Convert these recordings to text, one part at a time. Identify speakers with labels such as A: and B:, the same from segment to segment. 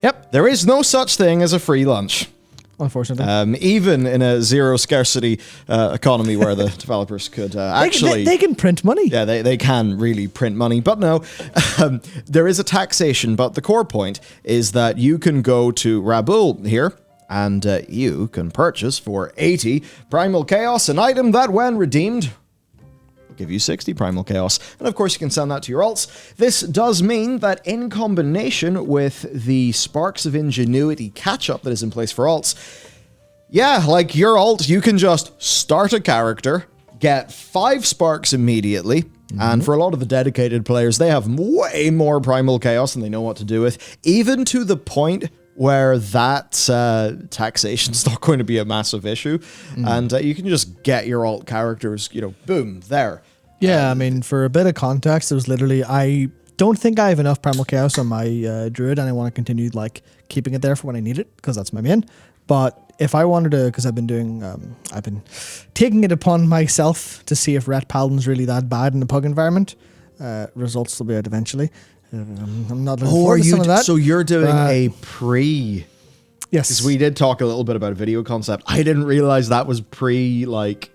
A: Yep.
B: There is no such thing as a free lunch.
A: Unfortunately.
B: Even in a zero scarcity economy where the developers could actually...
A: They can print money.
B: Yeah, they can really print money. But no, there is a taxation. But the core point is that you can go to Rabul here, and you can purchase for 80 Primal Chaos, an item that when redeemed will give you 60 Primal Chaos. And of course, you can send that to your alts. This does mean that in combination with the Sparks of Ingenuity catch-up that is in place for alts, yeah, like your alt, you can just start a character, get 5 sparks immediately, and for a lot of the dedicated players, they have way more Primal Chaos than they know what to do with, even to the point where that taxation's not going to be a massive issue, and you can just get your alt characters, boom, there.
A: Yeah, I mean, for a bit of context, there's literally, I don't think I have enough Primal Chaos on my Druid, and I want to continue keeping it there for when I need it, because that's my main. But if I wanted to, because I've been taking it upon myself to see if Ret Paladin's really that bad in the pug environment. Results will be out eventually. I'm not looking forward to some of that.
B: So you're doing a pre...
A: Yes.
B: Because we did talk a little bit about a video concept. I didn't realize that was
A: pre-workout.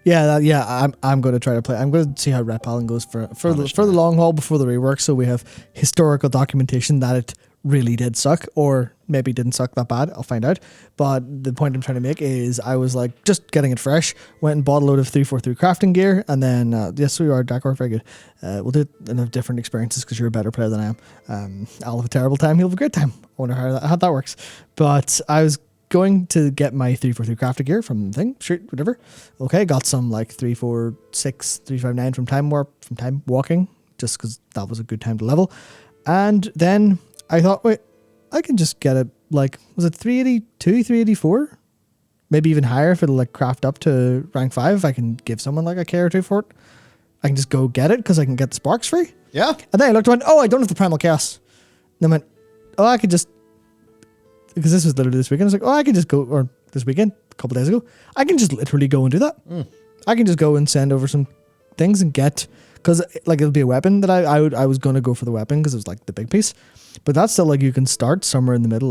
A: Yeah, I'm going to try to play. I'm going to see how Ret Paladin goes for the long haul before the rework, so we have historical documentation that it really did suck, or maybe didn't suck that bad. I'll find out. But the point I'm trying to make is I was just getting it fresh, went and bought a load of 343 crafting gear, and then yes, we are Dakar, very good. We'll do it in different experiences because you're a better player than I am. I'll have a terrible time, you'll have a great time. I wonder how that works. But I was going to get my 343 crafting gear from the thing, sure, whatever. Okay, got some 346, 359 from time walking, just because that was a good time to level. And then I thought, wait, I can just get it, was it 382, 384? Maybe even higher if it'll craft up to rank 5. If I can give someone a K or 2 for it, I can just go get it because I can get the sparks free.
B: Yeah.
A: And then I looked and went, oh, I don't have the Primal Chaos. And I went, oh, I could just, because this was literally this weekend, I was like, oh, I could just go, or this weekend, a couple days ago, I can just literally go and do that. I can just go and send over some things and get, because it'll be a weapon that I was going to go for the weapon because it was the big piece. But that's still you can start somewhere in the middle,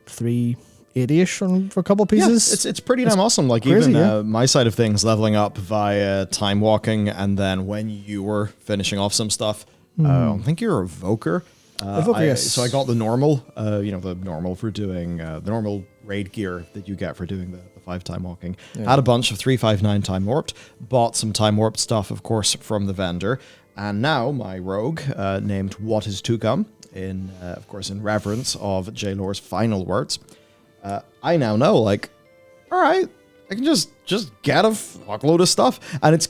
A: 380-ish for a couple pieces.
B: Yeah, it's pretty damn awesome.
A: Crazy,
B: My side of things, leveling up via time walking, and then when you were finishing off some stuff, I think you're a Evoker.
A: Yes.
B: So I got the normal, the normal for doing the normal raid gear that you get for doing the 5 time walking. Yeah. Had a bunch of 359 time warped, bought some time warped stuff, of course, from the vendor, and now my rogue named What Is To Come, of course, in reverence of J. Lore's final words. I now know, all right, I can just get a fuckload of stuff, and it's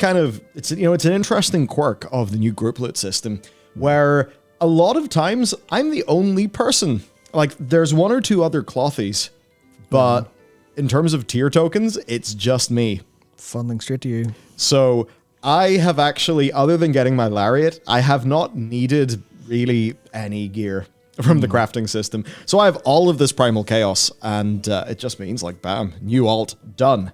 B: it's an interesting quirk of the new grouplet system where a lot of times I'm the only person. There's 1 or 2 other clothies, but in terms of tier tokens, it's just me.
A: Funneling straight to you.
B: So I have actually, other than getting my lariat, I have not needed really any gear from the crafting system. So I have all of this Primal Chaos, and it just means bam, new alt, done.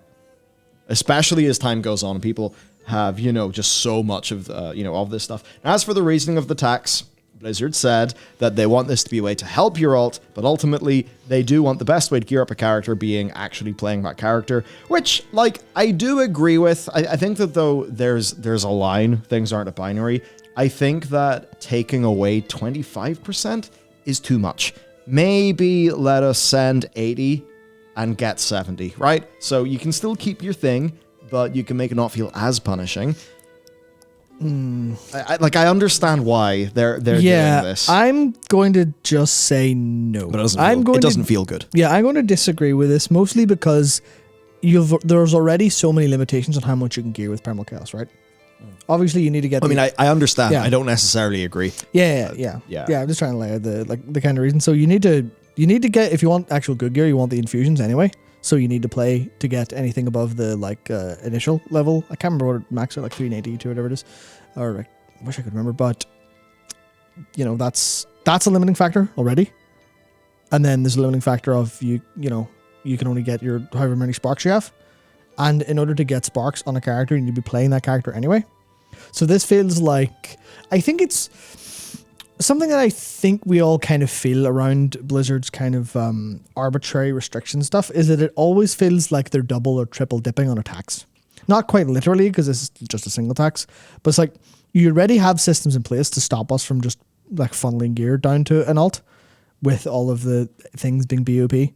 B: Especially as time goes on and people have, just so much of, of this stuff. And as for the reasoning of the tax, Blizzard said that they want this to be a way to help your alt, but ultimately they do want the best way to gear up a character being actually playing that character, which, I do agree with. I think that, though, there's a line, things aren't a binary. I think that taking away 25% is too much. Maybe let us send 80 and get 70, right? So you can still keep your thing, but you can make it not feel as punishing. I understand why they're doing this.
A: I'm going to just say no.
B: But it doesn't feel good.
A: Yeah, I'm going to disagree with this, mostly because there's already so many limitations on how much you can gear with Primal Chaos, right? Obviously, you need to get...
B: I understand. Yeah. I don't necessarily agree.
A: Yeah. I'm just trying to lay out the kind of reason. So you need to get, if you want actual good gear, you want the infusions anyway. So you need to play to get anything above the initial level. I can't remember what it maxed out, 382 or whatever it is. Or I wish I could remember, but that's a limiting factor already. And then there's a limiting factor of you can only get your however many sparks you have. And in order to get sparks on a character, you need to be playing that character anyway. So this feels I think it's something that I think we all kind of feel around Blizzard's kind of arbitrary restriction stuff is that it always feels like they're double or triple dipping on attacks. Not quite literally, because it's just a single tax, but it's like you already have systems in place to stop us from just like funneling gear down to an alt, with all of the things being BOP,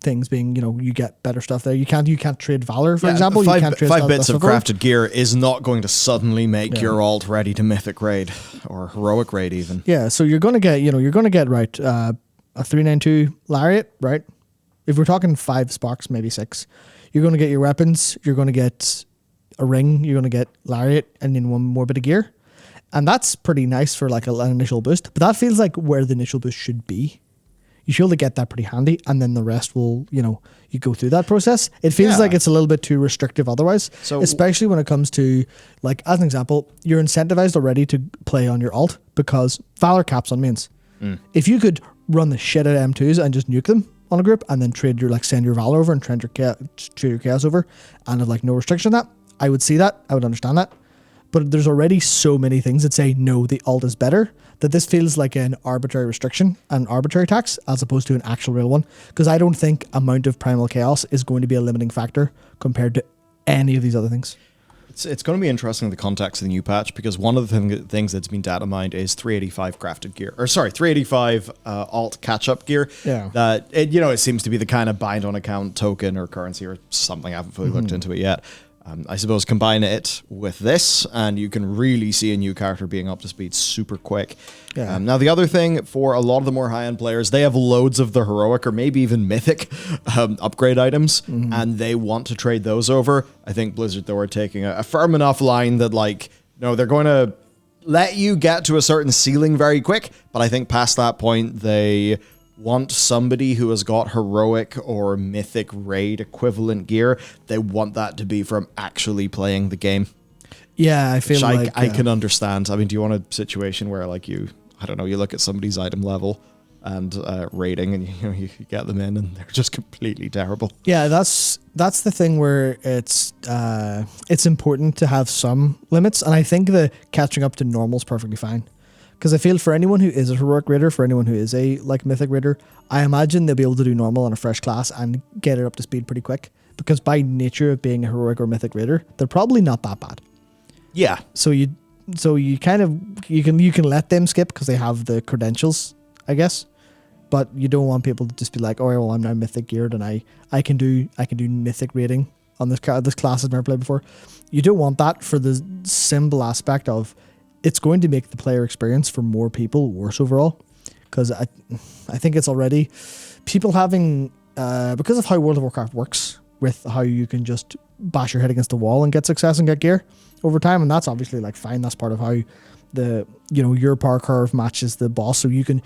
A: things being, you get better stuff there. You can't trade Valor, for example. You can't trade
B: 5 bits of crafted gear is not going to suddenly make your alt ready to mythic raid or heroic raid even.
A: Yeah, so you're going to get right a 392 Lariat, right? If we're talking 5 sparks, maybe 6, you're going to get your weapons, you're going to get a ring, you're going to get Lariat, and then one more bit of gear. And that's pretty nice for like an initial boost, but that feels like where the initial boost should be. You should be able to get that pretty handy, and then the rest will, you go through that process. It feels like it's a little bit too restrictive otherwise, so, especially when it comes to, like, as an example, you're incentivized already to play on your alt because Valor caps on mains. If you could run the shit out of M2s and just nuke them on a group and then send your Valor over and trade your Chaos over and have like no restriction on that, I would see that. I would understand that. But there's already so many things that say, no, the alt is better, that this feels like an arbitrary restriction, an arbitrary tax, as opposed to an actual real one. Because I don't think amount of Primal Chaos is going to be a limiting factor compared to any of these other things.
B: It's going to be interesting in the context of the new patch, because one of the things that's been data mined is 385 crafted gear, 385 alt catch-up gear.
A: Yeah.
B: That, it seems to be the kind of bind on account token or currency or something. I haven't fully looked into it yet. I suppose combine it with this, and you can really see a new character being up to speed super quick.
A: Yeah.
B: Now, the other thing for a lot of the more high-end players, they have loads of the heroic or maybe even mythic upgrade items, and they want to trade those over. I think Blizzard, though, are taking a firm enough line that, like, no, they're going to let you get to a certain ceiling very quick, but I think past that point, they want somebody who has got heroic or mythic raid equivalent gear. They want that to be from actually playing the game.
A: Yeah, I feel like
B: I can understand. I mean, do you want a situation where like you look at somebody's item level and rating, and you get them in and they're just completely terrible.
A: Yeah, that's the thing where it's important to have some limits, and I think the catching up to normal is perfectly fine. Because I feel for anyone who is a heroic raider, for anyone who is a like mythic raider, I imagine they'll be able to do normal on a fresh class and get it up to speed pretty quick. Because by nature of being a heroic or mythic raider, they're probably not that bad.
B: Yeah.
A: So you can let them skip because they have the credentials, I guess. But you don't want people to just be like, oh well, I'm now mythic geared and I can do mythic raiding on this class I've never played before. You don't want that for the simple aspect of it's going to make the player experience for more people worse overall, because I think it's already people having because of how World of Warcraft works with how you can just bash your head against the wall and get success and get gear over time, and that's obviously like fine. That's part of how the your power curve matches the boss, so you can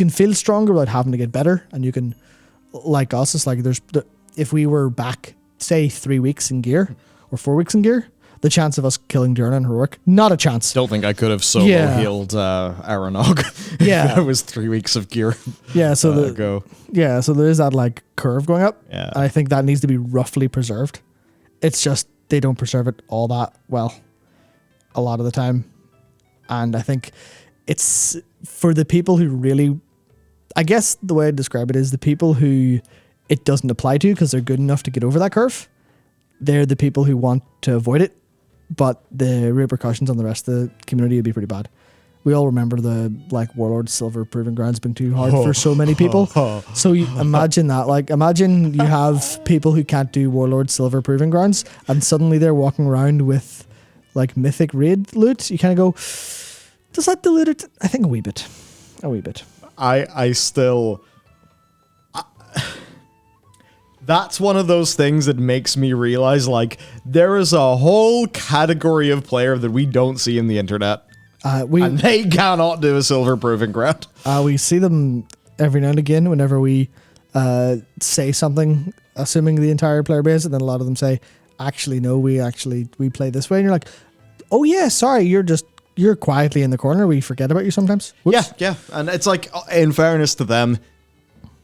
A: feel stronger without having to get better, and you can, like us, it's like if we were back say 3 weeks in gear or 4 weeks in gear, the chance of us killing Durna and heroic, not a chance.
B: Don't think I could have solo healed Aranog.
A: Yeah,
B: it was 3 weeks of gear.
A: Yeah, so so there is that like curve going up.
B: Yeah,
A: and I think that needs to be roughly preserved. It's just they don't preserve it all that well a lot of the time, and I think it's for the people who really, I guess the way I describe it is the people who it doesn't apply to because they're good enough to get over that curve. They're the people who want to avoid it, but the repercussions on the rest of the community would be pretty bad. We all remember the like Warlord Silver Proving Grounds being too hard for so many people. So you imagine that, like imagine you have people who can't do Warlord Silver Proving Grounds, and suddenly they're walking around with like mythic raid loot. You kind of go, does that dilute it? I think a wee bit.
B: I still. That's one of those things that makes me realize, like, there is a whole category of player that we don't see in the internet. And they cannot do a silver proving ground. We
A: see them every now and again whenever we say something, assuming the entire player base, and then a lot of them say, actually, no, we play this way. And you're like, oh yeah, sorry, you're quietly in the corner. We forget about you sometimes.
B: Whoops. Yeah. And it's like, in fairness to them,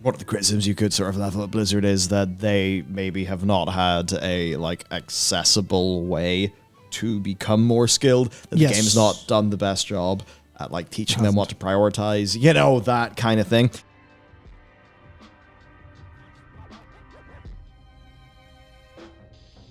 B: one of the criticisms you could sort of level at Blizzard is that they maybe have not had a like accessible way to become more skilled, that the game's not done the best job. at like teaching them what to prioritize, you know, that kind of thing.